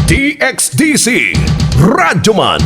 DXDC Radyoman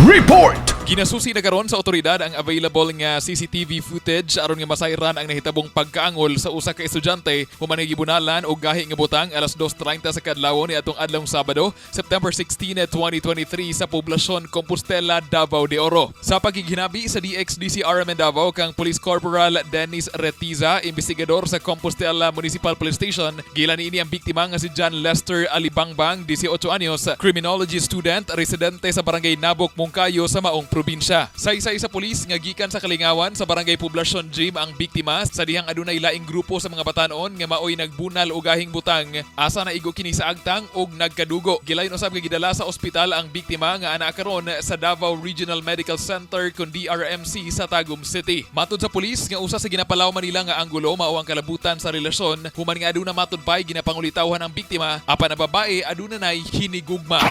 Report. Ginasusi na karon sa otoridad ang available nga CCTV footage aron nga masayran ang nahitabong pagkaangol sa usa ka estudyante human nga gibunalan og gahi nga butang alas 2:30 sa kadlawon niadtong adlawng Sabado, September 16, 2023 sa poblasyon Compostela, Davao de Oro. Sa pagiginabi sa DXDC RMN Davao kang Police Corporal Dennis Retiza, investigador sa Compostela Municipal Police Station, gilan niini ang biktima nga si John Lester Alibangbang, 18 anyos, criminology student, residente sa Barangay Nabok, Mungkayo sa maong probinsya. Saysay sa pulis nga gikan sa Kalingawan sa Barangay Poblasyon Gym ang biktima sa dihang adunay laing grupo sa mga batanon nga maoy nagbunal og gahing butang asa na igo kini sa agtang og nagkadugo. Gilayon usab nga gidala sa ospital ang biktima nga ana karon sa Davao Regional Medical Center kun DRMC sa Tagum City. Matud sa pulis nga usa sa ginapalaw Manila nga anggulo mao ang kalabutan sa relasyon human nga aduna matud pay ginapangulitawhan ang biktima apan ang babae aduna nay hinigugma.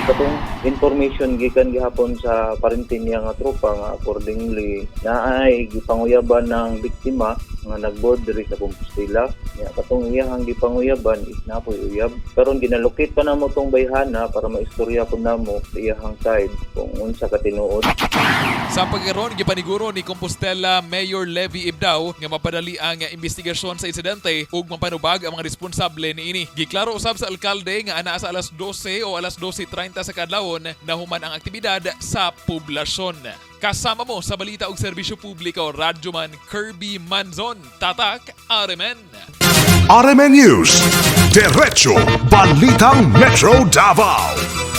Katong information gikan gihapon sa parenting niya nga tropa nga accordingly naay gipanguyaban ng biktima nga nagboard diri sa Compostela. Nya katong iyang gipanguyaban is napoy uyab. Karon ginalocate pa namo tong bayhana para maistorya ko namo sa iyang side kung unsa ka tinuod. Sa pagkaroon, gipaniguro ni Compostela Mayor Levy Ibdao nga mapadali ang investigasyon sa insidente ug mapanubag ang mga responsable niini. Giklaro usab sa alkalde nga anaa sa alas 12 o alas 12:30 sa kadlawon nahuman ang aktibidad sa poblasyon. Kasama mo sa balita ug serbisyo publiko, Radyoman Kirby Manzon, Tatak, RMN. RMN News, Diretso Balitang Metro Davao.